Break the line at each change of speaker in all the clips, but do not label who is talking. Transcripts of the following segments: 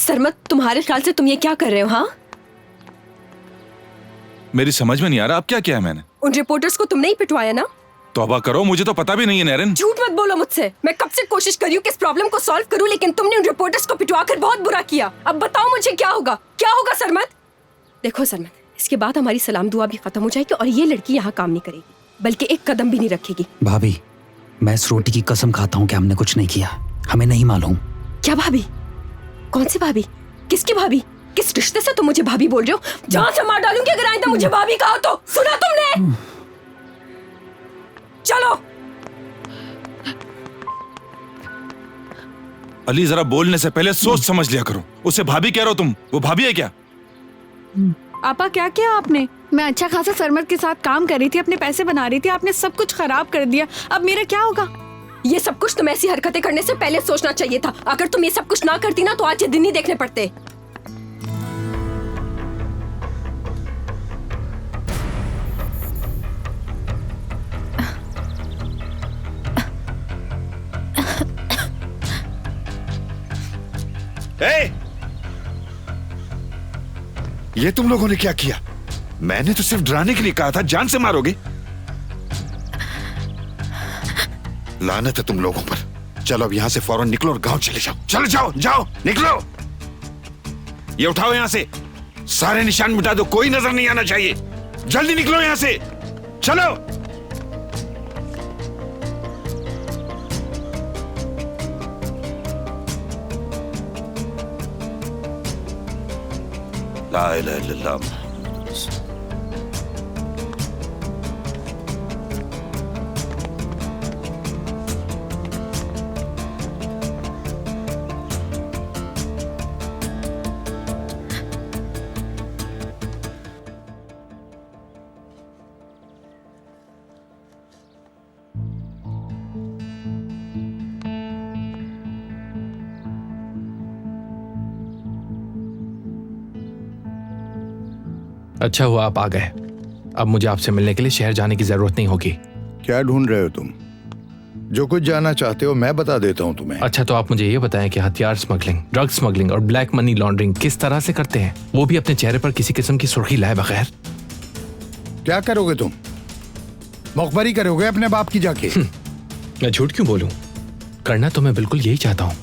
सरमत, तुम्हारे ख्याल से तुम ये क्या कर रहे हो? हाँ,
मेरी समझ में नहीं आ रहा, अब क्या किया है मैंने?
उन रिपोर्टर्स को तुमने ही पिटवाया ना?
तौबा करो, मुझे तो पता भी नहीं है नैरन।
झूठ मत बोलो मुझसे। मैं कब से कोशिश कर रही हूँ कि इस प्रॉब्लम को सॉल्व करूँ, लेकिन तुमने उन रिपोर्टर्स को पिटवाकर बहुत बुरा किया। अब बताओ मुझे क्या होगा? क्या होगा सरमत? देखो सरमत, इसके बाद हमारी सलाम दुआ भी खत्म हो जाएगी और ये लड़की यहाँ काम नहीं करेगी, बल्कि एक कदम भी नहीं रखेगी।
भाभी, मैं इस रोटी की कसम खाता हूँ कि हमने कुछ नहीं किया। हमें नहीं मालूम।
क्या भाभी? कौन सी भाभी? किसकी भाभी? किस रिश्ते से तुम मुझे भाभी बोल रहे हो? जान से मार डालूंगी अगर आइंदा मुझे भाभी कहा तो। सुना तुमने? चलो।
अली, जरा बोलने से पहले सोच समझ लिया करो। उसे भाभी कह रहे हो तुम, वो भाभी है क्या?
आपा, क्या किया आपने? मैं अच्छा खासा सरमत के साथ काम कर रही थी, अपने पैसे बना रही थी, आपने सब कुछ खराब कर दिया। अब मेरा क्या होगा?
ये सब कुछ तुम ऐसी हरकतें करने से पहले सोचना चाहिए था। अगर तुम ये सब कुछ ना करती ना तो आज ये दिन ही देखने पड़ते।
ये तुम लोगों ने क्या किया? मैंने तो सिर्फ डराने के लिए कहा था, जान से मारोगे। लानत है तुम लोगों पर। चलो अब यहां से फौरन निकलो और गांव चले जाओ। चलो जाओ जाओ, निकलो। ये उठाओ यहां से, सारे निशान मिटा दो, कोई नजर नहीं आना चाहिए। जल्दी निकलो यहां से, चलो। ला इलाहा इल्लल्लाह।
अच्छा हुआ आप आ गए। अब मुझे आपसे मिलने के लिए शहर जाने की जरूरत नहीं होगी।
क्या ढूंढ रहे हो तुम? जो कुछ जानना चाहते हो मैं बता देता हूँ तुम्हें।
अच्छा, तो आप मुझे ये बताएं कि हथियार स्मगलिंग, ड्रग स्मगलिंग और ब्लैक मनी लॉन्ड्रिंग किस तरह से करते हैं, वो भी अपने चेहरे पर किसी किस्म की सुर्खी लाए बगैर?
क्या करोगे तुम? मुखबरी करोगे अपने बाप की जाके?
मैं झूठ क्यों बोलूं? करना तो मैं बिल्कुल यही चाहता हूं,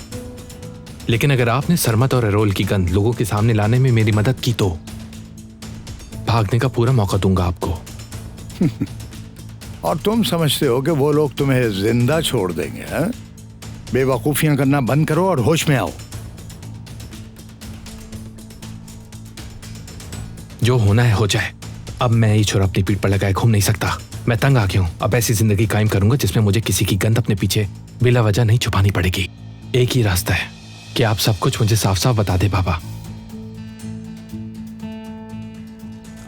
लेकिन अगर आपने सरमत और एरोल की गंध लोगों के सामने लाने में मेरी मदद की तो भागने का पूरा मौका दूंगा आपको।
और तुम समझते हो कि वो लोग तुम्हें जिंदा छोड़ देंगे? हैं? बेवकूफियां करना बंद करो और होश में आओ।
जो होना है हो जाए। अब मैं ये छोरा अपनी पीठ पर लगाए घूम नहीं सकता। मैं तंग आ गया हूं। अब ऐसी जिंदगी कायम करूंगा जिसमें मुझे किसी की गंध अपने पीछे बिला वजह नहीं छुपानी पड़ेगी। एक ही रास्ता है कि आप सब कुछ मुझे साफ साफ बता दे बाबा।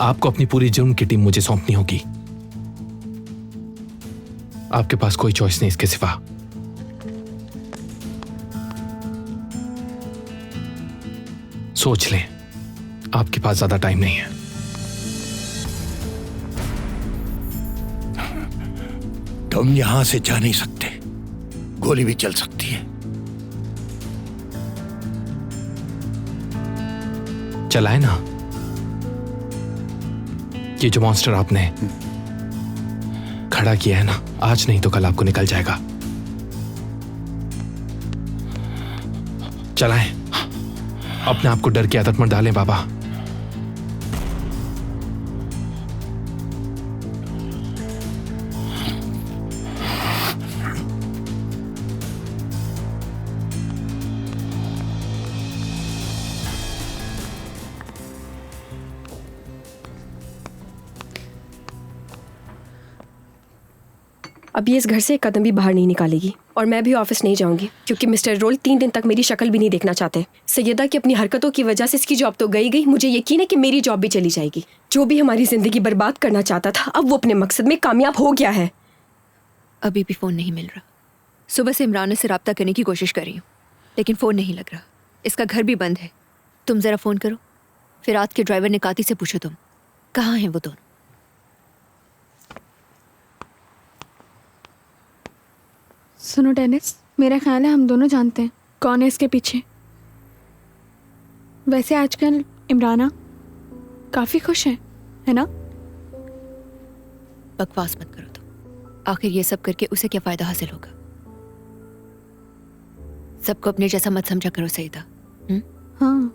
आपको अपनी पूरी जुर्म की टीम मुझे सौंपनी होगी। आपके पास कोई चॉइस नहीं इसके सिवा। सोच लें, आपके पास ज्यादा टाइम नहीं है।
तुम यहां से जा नहीं सकते, गोली भी चल सकती है।
चलाए ना। ये जो मॉन्स्टर आपने खड़ा किया है ना, आज नहीं तो कल आपको निकल जाएगा। चलाएं। अपने आप को डर की आदत मत डालें बाबा।
अब ये इस घर से एक कदम भी बाहर नहीं निकालेगी और मैं भी ऑफिस नहीं जाऊंगी, क्योंकि मिस्टर रोल 3 दिन तक मेरी शक्ल भी नहीं देखना चाहते। सैयदा की अपनी हरकतों की वजह से इसकी जॉब तो गई, मुझे यकीन है कि मेरी जॉब भी चली जाएगी। जो भी हमारी जिंदगी बर्बाद करना चाहता था, अब वो अपने मकसद में कामयाब हो गया है।
अभी भी फोन नहीं मिल रहा। सुबह से इमरान से रब्ता करने की कोशिश कर रही हूँ, लेकिन फोन नहीं लग रहा। इसका घर भी बंद है। तुम जरा फोन करो। फिर रात के ड्राइवर निकाती से पूछो तुम कहाँ हैं वो दोनों।
सुनो डेनिस, मेरा ख्याल है हम दोनों जानते हैं कौन है इसके पीछे। वैसे आजकल इमराना काफी खुश है ना?
बकवास मत करो तुम। आखिर ये सब करके उसे क्या फायदा हासिल होगा? सबको अपने जैसा मत समझा करो सईदा।
हाँ,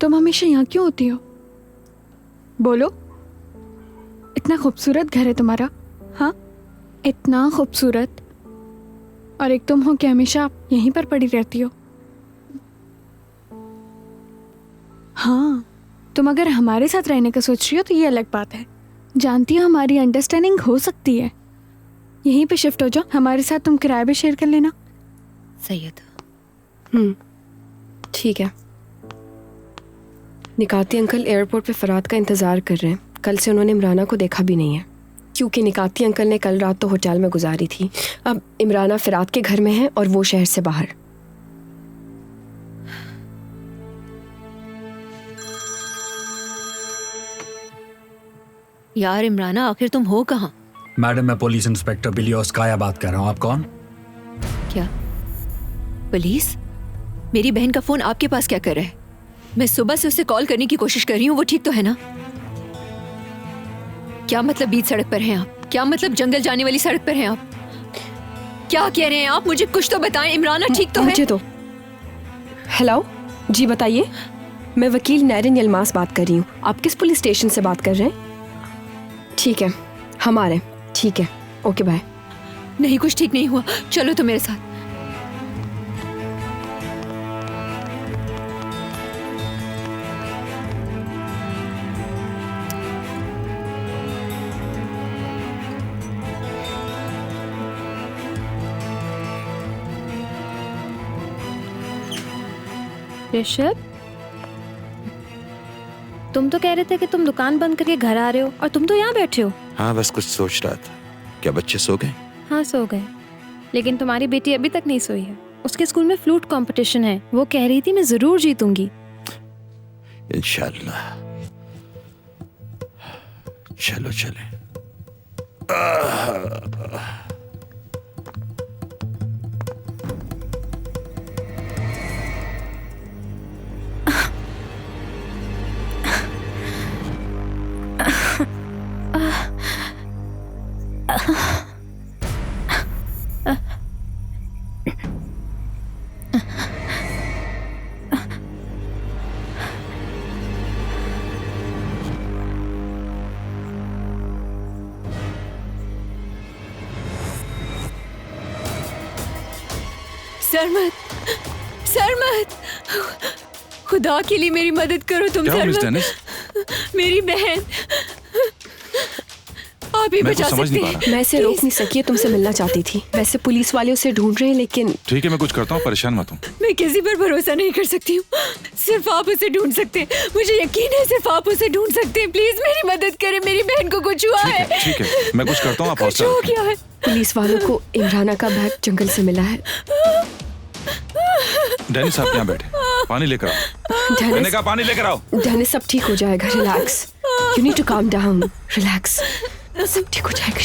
तुम हमेशा यहाँ क्यों होती हो? बोलो। इतना खूबसूरत घर है तुम्हारा, हाँ, इतना खूबसूरत, और एक तुम हो कि हमेशा यहीं पर पड़ी रहती हो। हाँ, तुम अगर हमारे साथ रहने का सोच रही हो तो ये अलग बात है। जानती हो हमारी अंडरस्टैंडिंग हो सकती है। यहीं पे शिफ्ट हो जाओ, हमारे साथ तुम किराया भी शेयर कर लेना।
सैयद।
ठीक है। निकाती अंकल एयरपोर्ट पे फराद का इंतज़ार कर रहे हैं। कल से उन्होंने इमराना को देखा भी नहीं है, क्योंकि निकाती अंकल ने कल रात तो होटल में गुजारी थी। अब इमराना फराद के घर में है और वो शहर से बाहर।
यार इमराना, आखिर तुम हो कहाँ?
मैडम, मैं पुलिस इंस्पेक्टर बिलियोस्काया बात कर रहा हूँ। आप कौन?
क्या पुलिस? मेरी बहन का फोन आपके पास क्या कर रहा है? मैं सुबह से उसे कॉल करने की कोशिश कर रही हूँ, वो ठीक तो है ना? क्या मतलब बीच सड़क पर हैं आप? क्या मतलब जंगल जाने वाली सड़क पर हैं आप? क्या कह रहे हैं आप? मुझे कुछ तो बताएं। इमराना ठीक तो है?
मुझे तो। हेलो जी, बताइए। मैं वकील नैरिन यलमास बात कर रही हूँ। आप किस पुलिस स्टेशन से बात कर रहे हैं? ठीक है, हमारे। ठीक है, ओके बाय।
नहीं, कुछ ठीक नहीं हुआ। चलो तो मेरे साथ।
ऋषभ, तुम तो कह रहे थे कि तुम दुकान बंद करके घर आ रहे हो, और तुम तो यहाँ बैठे हो।
हाँ, बस कुछ सोच रहा था। क्या बच्चे सो गए?
हाँ, सो गए, लेकिन तुम्हारी बेटी अभी तक नहीं सोई है। उसके स्कूल में फ्लूट कंपटीशन है, वो कह रही थी मैं जरूर जीतूंगी।
इंशाल्लाह। चलो चले।
सरमत, सरमत, खुदा के लिए मेरी मदद करो तुम।
क्या मिस
सरमत,
डेनिस?
मेरी बहन, आप ही
मैं
बचा
कुछ समझ
सकते
नहीं पा
हैं।
मैं इसे रोक नहीं सकी, तुमसे मिलना चाहती थी। वैसे पुलिस वाले उसे ढूंढ रहे हैं, लेकिन
ठीक है, मैं कुछ करता हूँ, परेशान मत हो।
मैं किसी पर भरोसा नहीं कर सकती हूँ। सिर्फ आप उसे ढूंढ सकते हैं। मुझे यकीन है सिर्फ आप उसे ढूंढ सकते हैं। प्लीज मेरी मदद करें, मेरी बहन को कुछ हुआ है।
ठीक है, मैं कुछ करता हूँ, आप
कुछ
हौसला
हो
रखें।
गया है।
पुलिस वालों को इमराना का बैग जंगल से मिला है।
डेनिस, आप यहाँ बैठे, पानी लेकर आओ। मैंने
डेनिस,
कहा पानी लेकर आओ।
डेनिस, सब ठीक हो जाएगा। Relax, you need to calm down. Relax, सब ठीक हो जाएगा।